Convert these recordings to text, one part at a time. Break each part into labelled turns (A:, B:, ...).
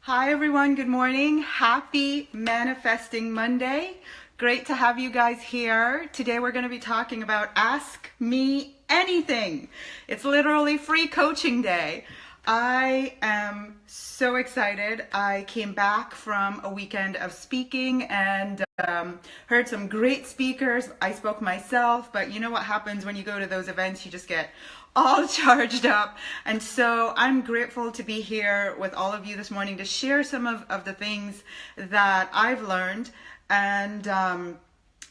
A: Hi everyone, good morning. Happy Manifesting Monday. Great to have you guys here. Today we're going to be talking about Ask Me Anything. It's literally free coaching day. I am so excited. I came back from a weekend of speaking and heard some great speakers. I spoke myself, but you know what happens when you go to those events? You just get all charged up. And so I'm grateful to be here with all of you this morning to share some of the things that I've learned and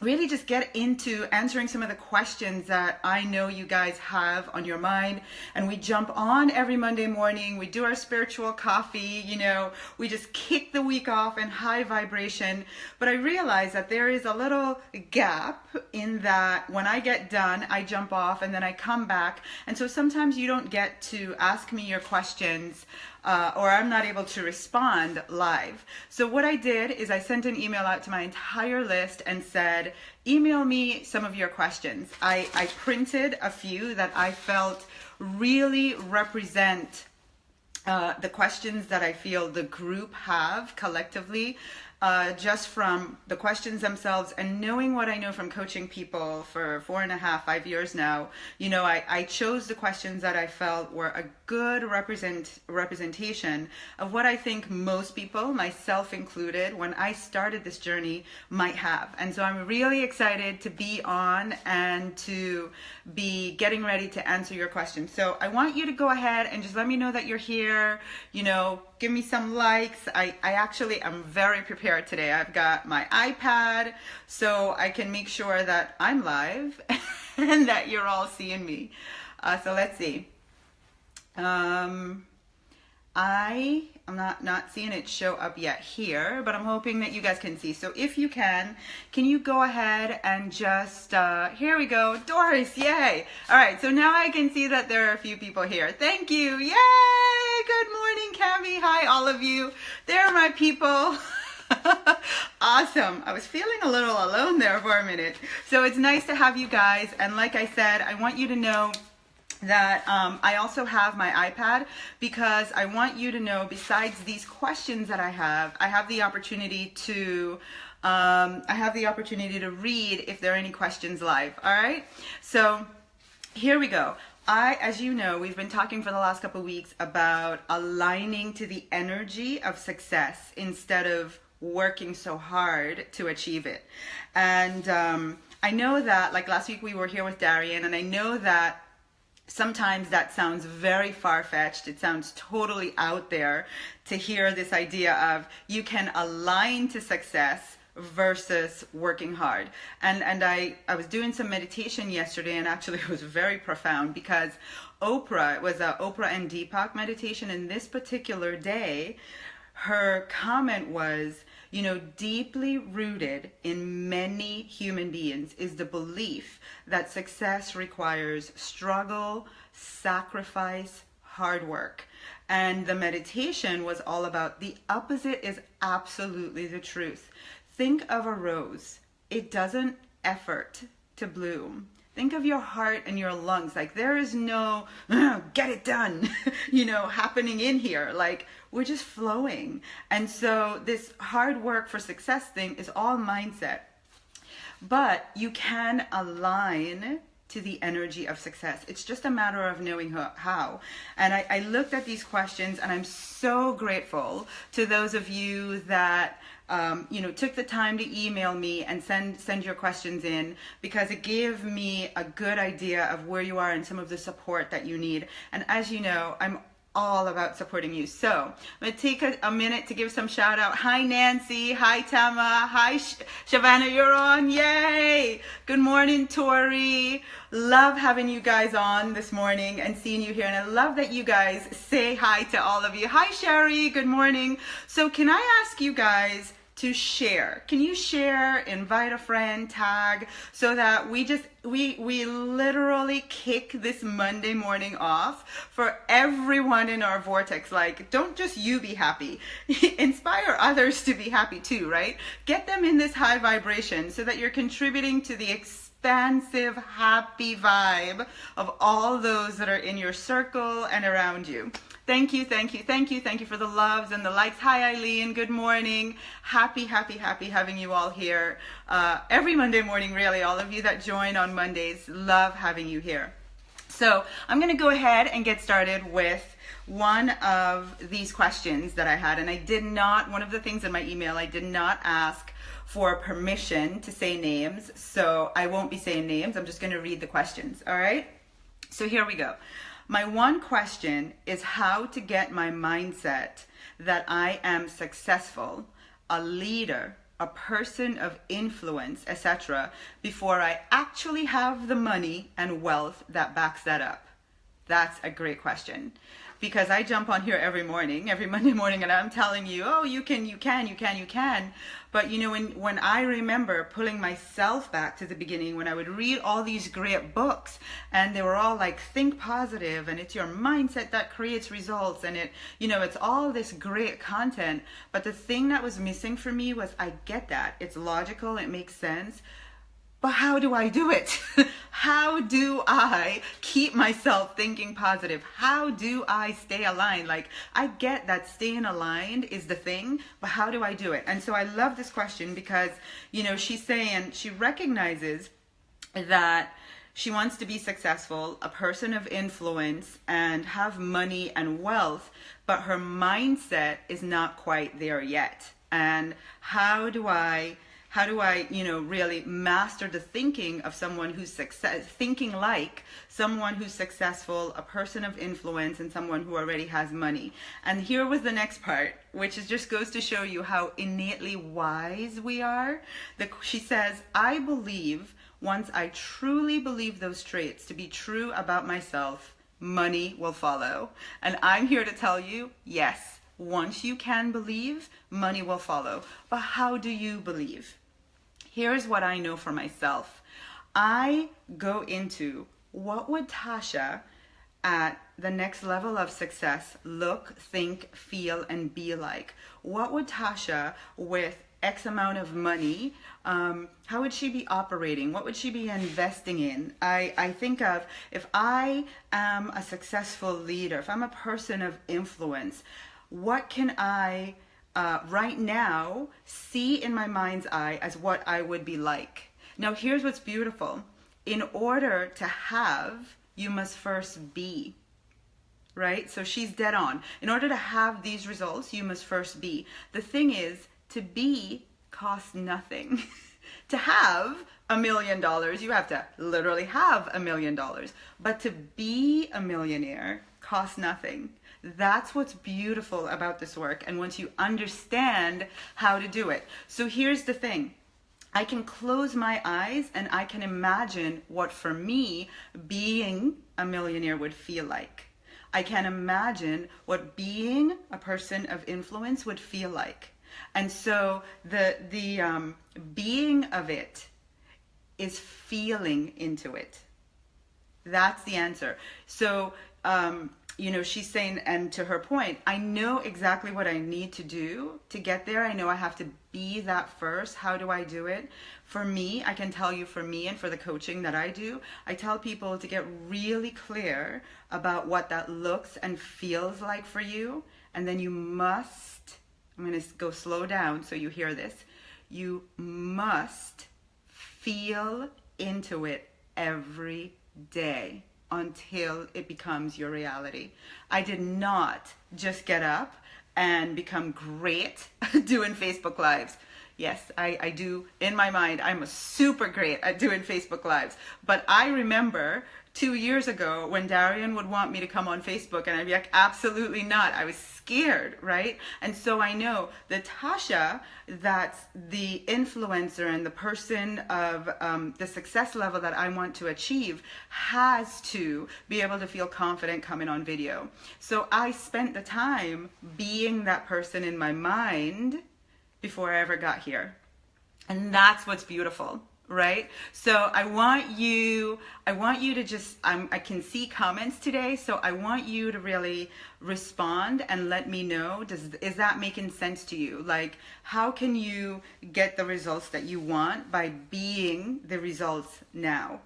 A: really just get into answering some of the questions that I know you guys have on your mind. And we jump on every Monday morning, we do our spiritual coffee, we just kick the week off in high vibration. But I realize that there is a little gap in that when I get done, I jump off and then I come back. And so sometimes you don't get to ask me your questions or I'm not able to respond live. So what I did is I sent an email out to my entire list and said, email me some of your questions. I printed a few that I felt really represent the questions that I feel the group have collectively, just from the questions themselves and knowing what I know from coaching people for 4.5, 5 years now. I chose the questions that I felt were a good representation of what I think most people, myself included, when I started this journey might have. And so I'm really excited to be on and to be getting ready to answer your questions. So I want you to go ahead and just let me know that you're here, give me some likes. I actually am very prepared today. I've got my iPad so I can make sure that I'm live and that you're all seeing me. So let's see. I'm not seeing it show up yet here, but I'm hoping that you guys can see. So if you can you go ahead and just, here we go, Doris, yay. All right, so now I can see that there are a few people here. Thank you, yay, good morning, Cami. Hi, all of you. There are my people. Awesome. I was feeling a little alone there for a minute. So it's nice to have you guys. And like I said, I want you to know that I also have my iPad because I want you to know, besides these questions that I have the opportunity to read if there are any questions live. All right. So here we go. As you know, we've been talking for the last couple of weeks about aligning to the energy of success instead of working so hard to achieve it. And I know that, like last week we were here with Darian, and I know that sometimes that sounds very far-fetched. It sounds totally out there to hear this idea of you can align to success versus working hard. And I was doing some meditation yesterday, and actually it was very profound because it was a Oprah and Deepak meditation, and this particular day, her comment was, deeply rooted in many human beings is the belief that success requires struggle, sacrifice, hard work. And the meditation was all about the opposite is absolutely the truth. Think of a rose. It doesn't effort to bloom. Think of your heart and your lungs. Like there is no get it done, happening in here. Like we're just flowing. And so this hard work for success thing is all mindset. But you can align to the energy of success. It's just a matter of knowing how. And I looked at these questions, and I'm so grateful to those of you that took the time to email me and send your questions in, because it gave me a good idea of where you are and some of the support that you need. And as you know, I'm all about supporting you. So I'm going to take a minute to give some shout out. Hi Nancy, hi Tama, hi Shavana, you're on, yay! Good morning Tori. Love having you guys on this morning and seeing you here, and I love that you guys say hi to all of you. Hi Sherry, good morning. So can I ask you guys to share? Can you share, invite a friend, tag, so that we literally kick this Monday morning off for everyone in our vortex. Like, don't just you be happy, inspire others to be happy too, right? Get them in this high vibration so that you're contributing to the expansive, happy vibe of all those that are in your circle and around you. Thank you for the loves and the likes. Hi, Eileen. Good morning. Happy having you all here. Every Monday morning, really. All of you that join on Mondays, love having you here. So I'm going to go ahead and get started with one of these questions that I had. And one of the things in my email, I did not ask for permission to say names. So I won't be saying names. I'm just going to read the questions. All right. So here we go. My one question is how to get my mindset that I am successful, a leader, a person of influence, etc., before I actually have the money and wealth that backs that up. That's a great question. Because I jump on here every Monday morning, and I'm telling you, oh, you can. But you know, when I remember pulling myself back to the beginning, when I would read all these great books, and they were all like, think positive, and it's your mindset that creates results, and it's all this great content. But the thing that was missing for me was, I get that. It's logical, it makes sense. But how do I do it? How do I keep myself thinking positive? How do I stay aligned? Like, I get that staying aligned is the thing, but how do I do it? And so I love this question because, she's saying she recognizes that she wants to be successful, a person of influence, and have money and wealth, but her mindset is not quite there yet. And how do I really master the thinking of someone who's thinking like someone who's successful, a person of influence, and someone who already has money. And here was the next part, which just goes to show you how innately wise we are. She says, I believe once I truly believe those traits to be true about myself, money will follow. And I'm here to tell you, yes, once you can believe, money will follow. But how do you believe? Here's what I know for myself. I go into what would Tasha at the next level of success look, think, feel, and be like? What would Tasha with X amount of money, how would she be operating? What would she be investing in? I think of, if I am a successful leader, if I'm a person of influence, what can I right now see in my mind's eye as what I would be like? Now, here's what's beautiful. In order to have, you must first be, right? So she's dead on. In order to have these results, you must first be. The thing is, to be costs nothing. To have $1 million, you have to literally have $1 million. But to be a millionaire costs nothing. That's what's beautiful about this work. And once you understand how to do it. So here's the thing. I can close my eyes and I can imagine what, for me, being a millionaire would feel like. I can imagine what being a person of influence would feel like. And so the being of it is feeling into it. That's the answer. So, she's saying, and to her point, I know exactly what I need to do to get there. I know I have to be that first. How do I do it? For me, I can tell you, for me and for the coaching that I do, I tell people to get really clear about what that looks and feels like for you. And then you must, I'm going to go slow down so you hear this. You must feel into it every day until it becomes your reality. I did not just get up and become great doing Facebook Lives. Yes, I do. In my mind, I'm super great at doing Facebook Lives. But I remember 2 years ago when Darian would want me to come on Facebook, and I'd be like, absolutely not. I was scared, right? And so I know that Tasha, that's the influencer and the person of the success level that I want to achieve, has to be able to feel confident coming on video. So I spent the time being that person in my mind before I ever got here. And that's what's beautiful. Right? So I want you to just, I can see comments today, so I want you to really respond and let me know, is that making sense to you? Like, how can you get the results that you want by being the results now?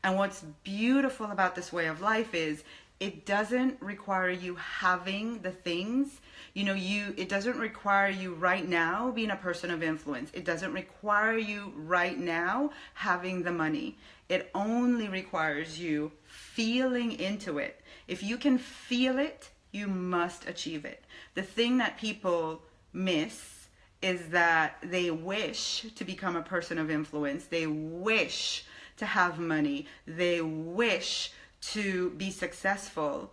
A: And what's beautiful about this way of life is it doesn't require you having the things. It doesn't require you right now being a person of influence. It doesn't require you right now having the money. It only requires you feeling into it. If you can feel it, you must achieve it. The thing that people miss is that they wish to become a person of influence. They wish to have money. They wish to be successful.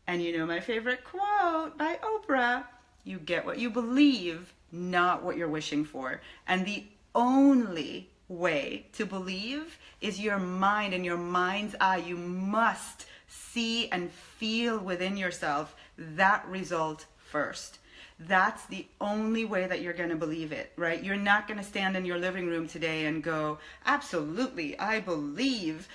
A: And my favorite quote by Oprah, you get what you believe, not what you're wishing for. And the only way to believe is your mind and your mind's eye. You must see and feel within yourself that result first. That's the only way that you're going to believe it, right? You're not going to stand in your living room today and go, absolutely, I believe,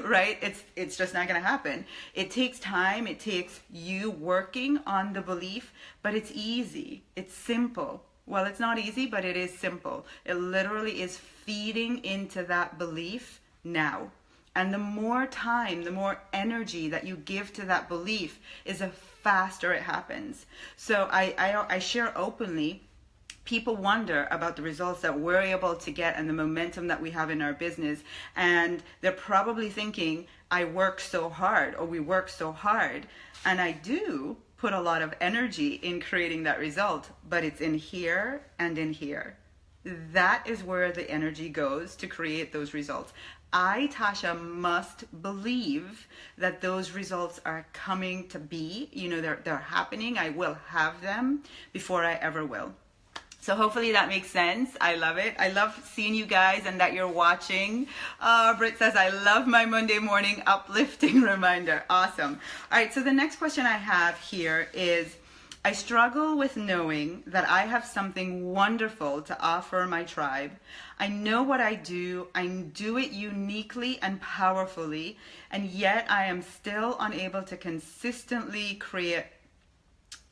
A: right? It's just not going to happen. It takes time. It takes you working on the belief, but it's easy. It's simple. Well, it's not easy, but it is simple. It literally is feeding into that belief now. And the more time, the more energy that you give to that belief is the faster it happens. So I share openly. People wonder about the results that we're able to get and the momentum that we have in our business. And they're probably thinking, I work so hard, or we work so hard. And I do put a lot of energy in creating that result, but it's in here and in here. That is where the energy goes to create those results. I, Tasha, must believe that those results are coming to be. They're happening. I will have them before I ever will. So hopefully that makes sense. I love it. I love seeing you guys and that you're watching. Britt says, I love my Monday morning uplifting reminder. Awesome. All right, so the next question I have here is, I struggle with knowing that I have something wonderful to offer my tribe. I know what I do it uniquely and powerfully, and yet I am still unable to consistently create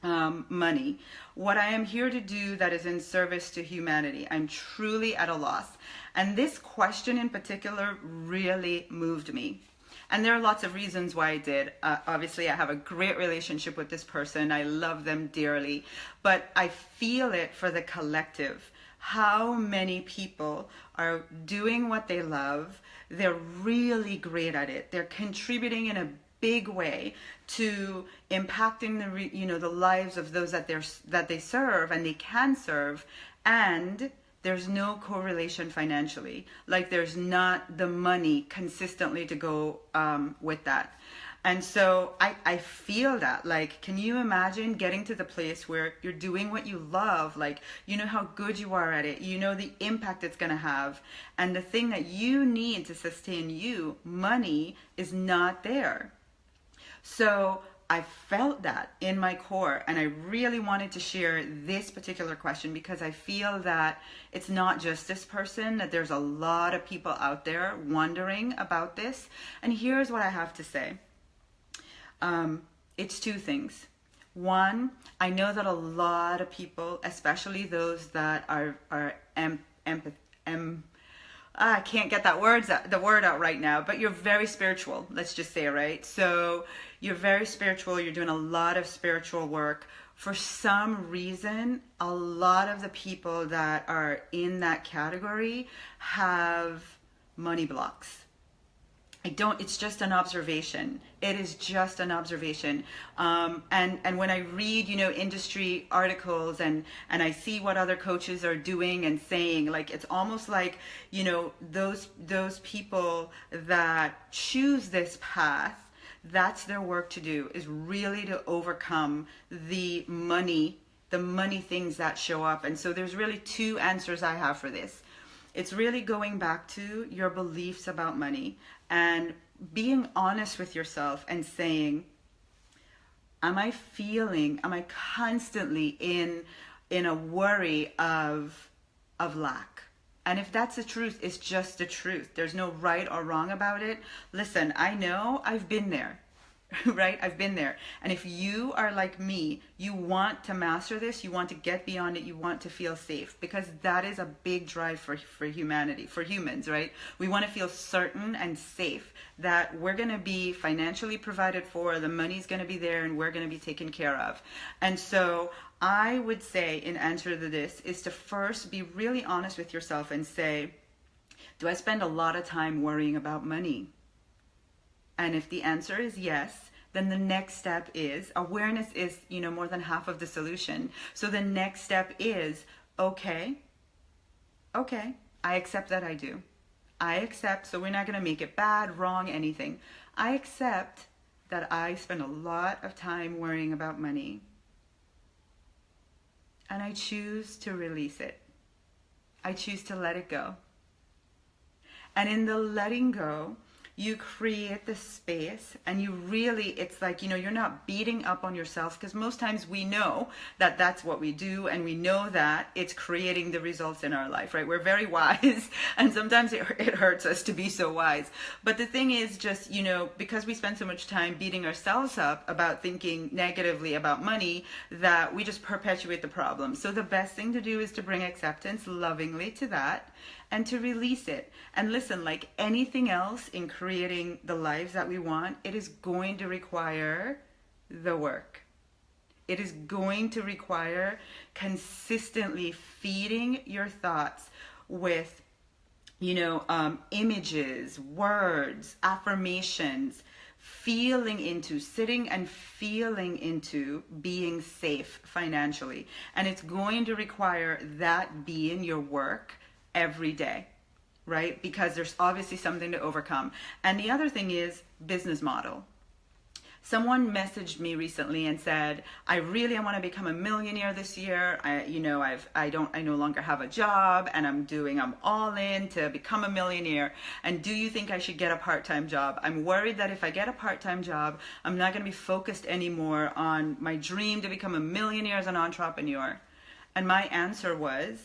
A: money. What I am here to do that is in service to humanity. I'm truly at a loss. And this question in particular really moved me. And there are lots of reasons why I did. Obviously, I have a great relationship with this person. I love them dearly. But I feel it for the collective. How many people are doing what they love? They're really great at it. They're contributing in a big way to impacting the lives of those that they serve and they can serve, and there's no correlation financially. Like, there's not the money consistently to go with that. And so I feel that. Like, can you imagine getting to the place where you're doing what you love? Like, you know how good you are at it. You know the impact it's going to have. And the thing that you need to sustain you, money, is not there. So I felt that in my core, and I really wanted to share this particular question because I feel that it's not just this person, that there's a lot of people out there wondering about this. And here's what I have to say. It's two things. One, I know that a lot of people, especially those that are I can't get the word out right now, but you're very spiritual, let's just say, right? So you're very spiritual, you're doing a lot of spiritual work. For some reason, a lot of the people that are in that category have money blocks. It's just an observation. It is just an observation. And when I read, industry articles and I see what other coaches are doing and saying, like, it's almost like, those people that choose this path, that's their work to do, is really to overcome the money things that show up. And so there's really two answers I have for this. It's really going back to your beliefs about money and being honest with yourself and saying, am I constantly in a worry of lack? And if that's the truth, it's just the truth. There's no right or wrong about it. Listen, I know I've been there. right? I've been there. And if you are like me, you want to master this, you want to get beyond it, you want to feel safe, because that is a big drive for humanity, for humans, right? We want to feel certain and safe that we're going to be financially provided for, the money's going to be there, and we're going to be taken care of. And so I would say, in answer to this, is to first be really honest with yourself and say, do I spend a lot of time worrying about money? And if the answer is yes, then the next step is, awareness is, more than half of the solution. So the next step is, okay, I accept that I do. I accept, so we're not going to make it bad, wrong, anything. I accept that I spend a lot of time worrying about money. And I choose to release it. I choose to let it go. And in the letting go, you create the space, and you really, it's like, you're not beating up on yourself, because most times we know that that's what we do, and we know that it's creating the results in our life, right? We're very wise, and sometimes it hurts us to be so wise. But the thing is just, because we spend so much time beating ourselves up about thinking negatively about money, that we just perpetuate the problem. So the best thing to do is to bring acceptance lovingly to that, and to release it. And listen, like anything else in creating the lives that we want, it is going to require the work. It is going to require consistently feeding your thoughts with, images, words, affirmations, sitting and feeling into being safe financially. And it's going to require that being your work every day, right? Because there's obviously something to overcome. And the other thing is business model. Someone messaged me recently and said, I want to become a millionaire this year. I no longer have a job, and I'm all in to become a millionaire. And do you think I should get a part-time job? I'm worried that if I get a part-time job, I'm not going to be focused anymore on my dream to become a millionaire as an entrepreneur. And my answer was,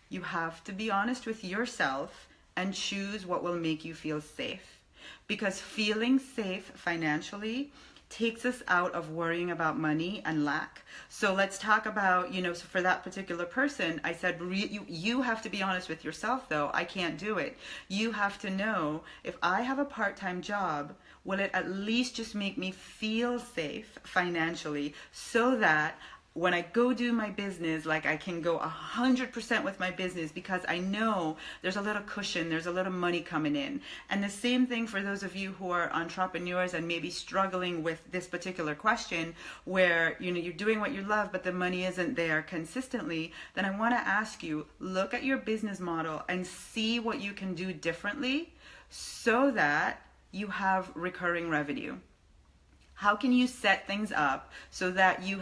A: you have to be honest with yourself and choose what will make you feel safe. Because feeling safe financially takes us out of worrying about money and lack. So let's talk about, so for that particular person, I said, you have to be honest with yourself though. I can't do it. You have to know, if I have a part-time job, will it at least just make me feel safe financially, so that when I go do my business, like I can go 100% with my business, because I know there's a little cushion, there's a little money coming in. And the same thing for those of you who are entrepreneurs and maybe struggling with this particular question, where you're doing what you love but the money isn't there consistently. Then I want to ask you, look at your business model and see what you can do differently so that you have recurring revenue. How can you set things up so that you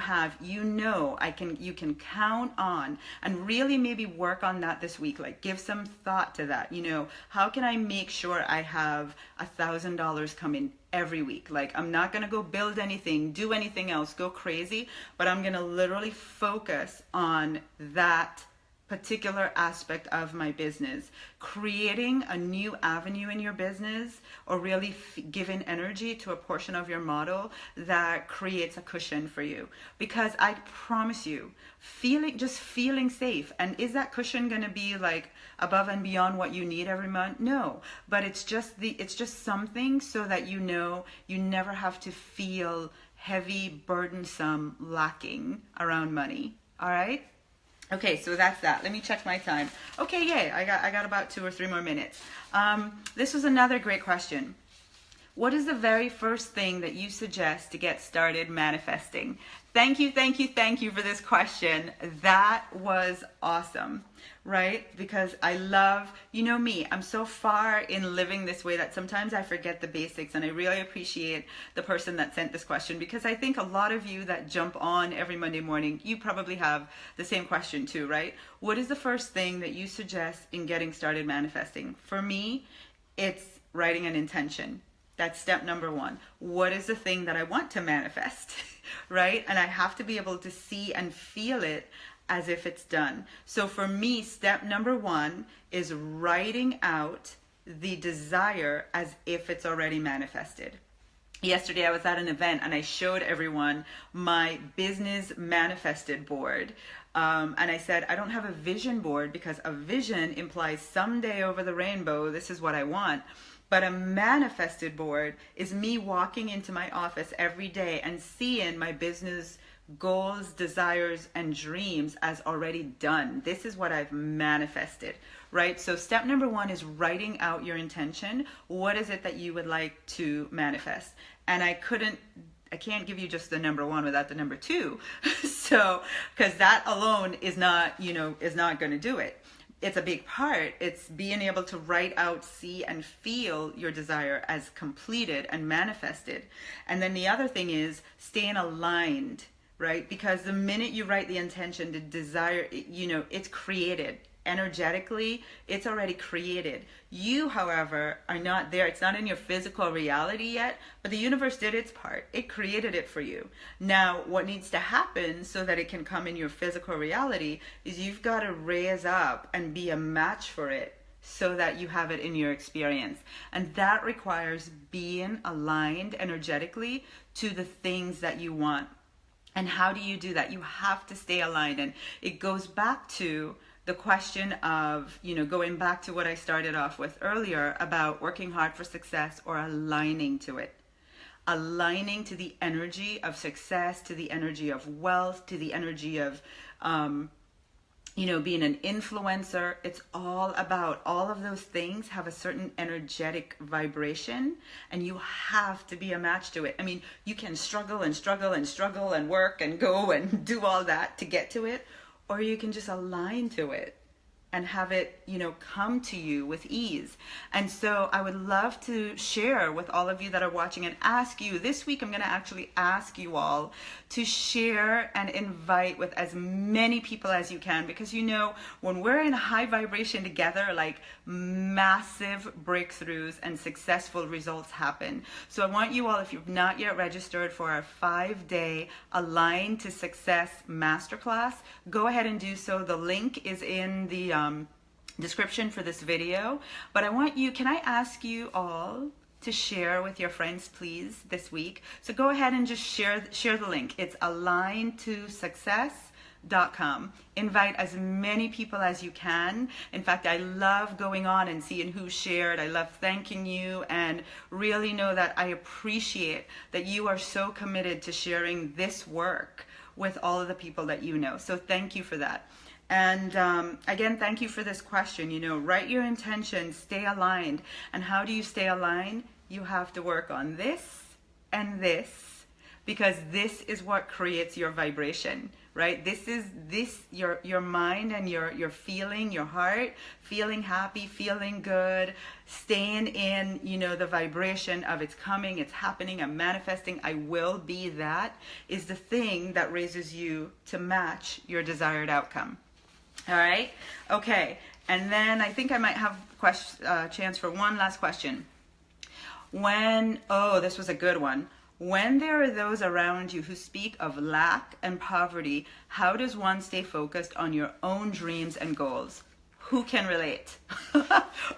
A: can count on, and really maybe work on that this week? Like, give some thought to that. How can I make sure I have $1,000 come in every week? Like, I'm not going to go build anything, do anything else, go crazy, but I'm going to literally focus on that particular aspect of my business. Creating a new avenue in your business, or really giving energy to a portion of your model that creates a cushion for you. Because I promise you, feeling safe. And is that cushion going to be like above and beyond what you need every month? No, but it's just something so that you never have to feel heavy, burdensome, lacking around money. All right? Okay, so that's that. Let me check my time. Okay, yay, I got about 2 or 3 more minutes. This was another great question. What is the very first thing that you suggest to get started manifesting? Thank you for this question. That was awesome, right? Because I love, me, I'm so far in living this way that sometimes I forget the basics, and I really appreciate the person that sent this question, because I think a lot of you that jump on every Monday morning, you probably have the same question too, right? What is the first thing that you suggest in getting started manifesting? For me, it's writing an intention. That's step number 1. What is the thing that I want to manifest, right? And I have to be able to see and feel it as if it's done. So for me, step number 1 is writing out the desire as if it's already manifested. yesterday I was at an event and I showed everyone my business manifested board. And I said, I don't have a vision board because a vision implies someday over the rainbow, this is what I want. But a manifested board is me walking into my office every day and seeing my business goals, desires, and dreams as already done. This is what I've manifested, right? So step number one is writing out your intention. What is it that you would like to manifest? And I can't give you just the number one without the number two. So, because that alone is not going to do it. It's a big part. It's being able to write out, see, and feel your desire as completed and manifested. And then the other thing is staying aligned, right? Because the minute you write the intention, the desire, it's created. Energetically, it's already created. You, however, are not there. It's not in your physical reality yet, but the universe did its part. It created it for you. Now, what needs to happen so that it can come in your physical reality is you've got to raise up and be a match for it so that you have it in your experience. And that requires being aligned energetically to the things that you want. And how do you do that? You have to stay aligned. And it goes back to the question of, going back to what I started off with earlier about working hard for success or aligning to it. Aligning to the energy of success, to the energy of wealth, to the energy of, being an influencer. It's all about, all of those things have a certain energetic vibration, and you have to be a match to it. I mean, you can struggle and struggle and struggle and work and go and do all that to get to it, or you can just align to it and have it, come to you with ease. And so I would love to share with all of you that are watching and ask you, this week I'm going to actually ask you all to share and invite with as many people as you can, because when we're in high vibration together, like massive breakthroughs and successful results happen. So I want you all, if you've not yet registered for our 5-day Align to Success Masterclass, go ahead and do so. The link is in the description for this video. But can I ask you all to share with your friends, please, this week? So go ahead and just share the link. It's aligntosuccess.com. Invite as many people as you can. In fact, I love going on and seeing who shared. I love thanking you, and really know that I appreciate that you are so committed to sharing this work with all of the people that you know. So thank you for that. And again, thank you for this question. Write your intention, stay aligned. And how do you stay aligned? You have to work on this and this, because this is what creates your vibration, right? This is your mind and your feeling, your heart, feeling happy, feeling good, staying in, the vibration of it's coming, it's happening, I'm manifesting, I will be that, is the thing that raises you to match your desired outcome. All right. Okay. And then I think I might have chance for one last question. This was a good one. When there are those around you who speak of lack and poverty, how does one stay focused on your own dreams and goals? Who can relate?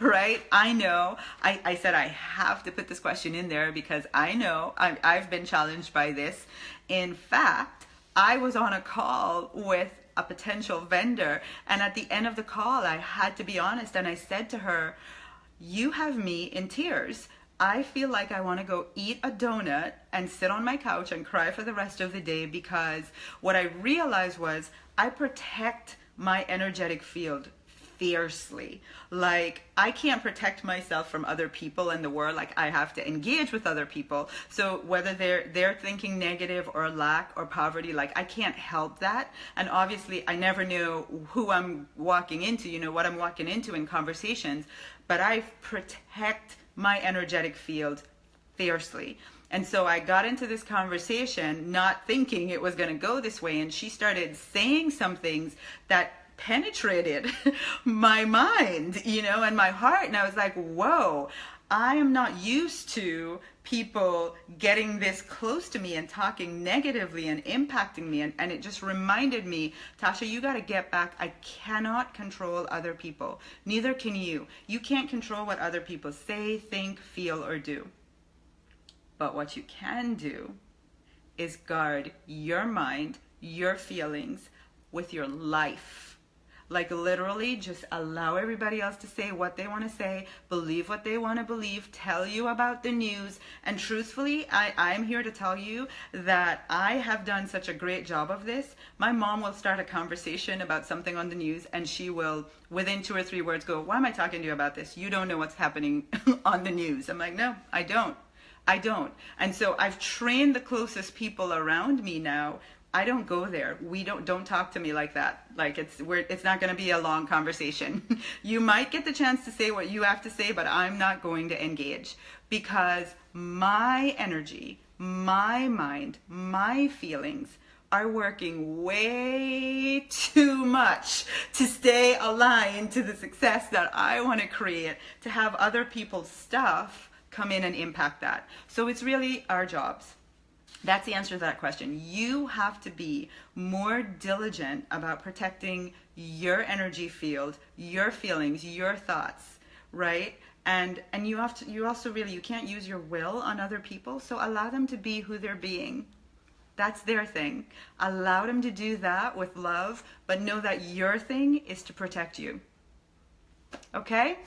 A: Right? I know. I said I have to put this question in there because I know I've been challenged by this. In fact, I was on a call with a potential vendor, and at the end of the call I had to be honest, and I said to her, you have me in tears. I feel like I want to go eat a donut and sit on my couch and cry for the rest of the day, because what I realized was I protect my energetic field fiercely. Like, I can't protect myself from other people in the world. Like, I have to engage with other people. So whether they're thinking negative or lack or poverty, like, I can't help that. And obviously I never know who I'm walking into, what I'm walking into in conversations, but I protect my energetic field fiercely. And so I got into this conversation not thinking it was going to go this way, and she started saying some things that penetrated my mind, and my heart. And I was like, whoa, I am not used to people getting this close to me and talking negatively and impacting me. And it just reminded me, Tasha, you got to get back. I cannot control other people. Neither can you. You can't control what other people say, think, feel, or do. But what you can do is guard your mind, your feelings with your life. Like literally just allow everybody else to say what they want to say, believe what they want to believe, tell you about the news. And truthfully, I'm here to tell you that I have done such a great job of this. My mom will start a conversation about something on the news and she will, within 2 or 3 words, go, why am I talking to you about this? You don't know what's happening on the news. I'm like, no, I don't. And so I've trained the closest people around me now. I don't go there. Don't talk to me like that. Like it's not going to be a long conversation. You might get the chance to say what you have to say, but I'm not going to engage because my energy, my mind, my feelings are working way too much to stay aligned to the success that I want to create, to have other people's stuff come in and impact that. So it's really our jobs. That's the answer to that question. You have to be more diligent about protecting your energy field, your feelings, your thoughts, right? And you can't use your will on other people, so allow them to be who they're being. That's their thing. Allow them to do that with love, but know that your thing is to protect you. Okay?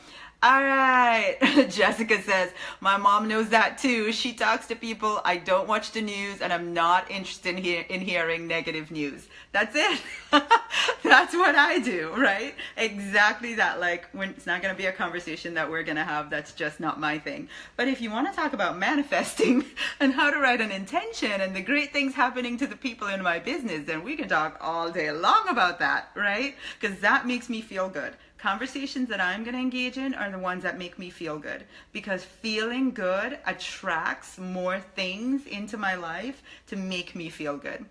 A: All right. Jessica says, my mom knows that too. She talks to people. I don't watch the news and I'm not interested in hearing negative news. That's it. That's what I do, right? Exactly that. Like when it's not going to be a conversation that we're going to have, that's just not my thing. But if you want to talk about manifesting and how to write an intention and the great things happening to the people in my business, then we can talk all day long about that, right? Because that makes me feel good. Conversations that I'm going to engage in are the ones that make me feel good, because feeling good attracts more things into my life to make me feel good.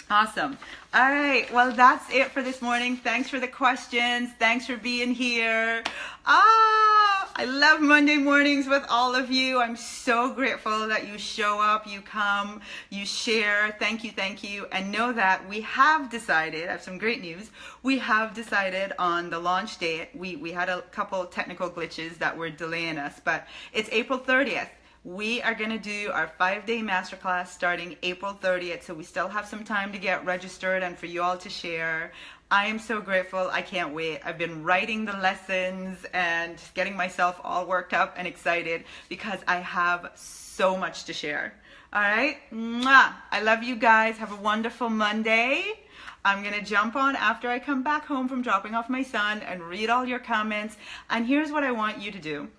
A: Awesome. All right. Well, that's it for this morning. Thanks for the questions. Thanks for being here. I love Monday mornings with all of you. I'm so grateful that you show up, you come, you share. Thank you, thank you. And know that we have decided, I have some great news, we have decided on the launch date. We had a couple technical glitches that were delaying us, but it's April 30th. We are going to do our 5-day masterclass starting April 30th, so we still have some time to get registered and for you all to share. I am so grateful. I can't wait. I've been writing the lessons and just getting myself all worked up and excited because I have so much to share. All right? Mwah! I love you guys. Have a wonderful Monday. I'm going to jump on after I come back home from dropping off my son and read all your comments. And here's what I want you to do.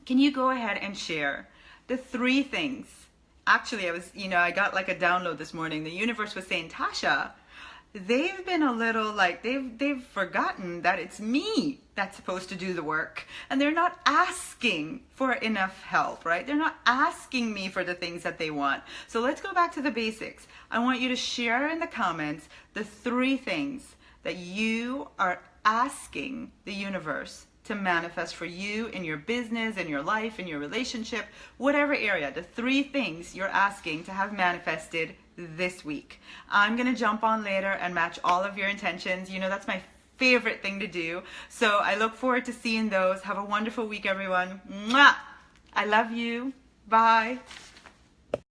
A: Can you go ahead and share the 3 things? Actually, I got like a download this morning. The universe was saying, Tasha, they've been a little like, they've forgotten that it's me that's supposed to do the work. And they're not asking for enough help, right? They're not asking me for the things that they want. So let's go back to the basics. I want you to share in the comments the 3 things that you are asking the universe to manifest for you in your business, in your life, in your relationship, whatever area, the 3 things you're asking to have manifested this week. I'm going to jump on later and match all of your intentions. You know, that's my favorite thing to do. So I look forward to seeing those. Have a wonderful week, everyone. Mwah! I love you. Bye.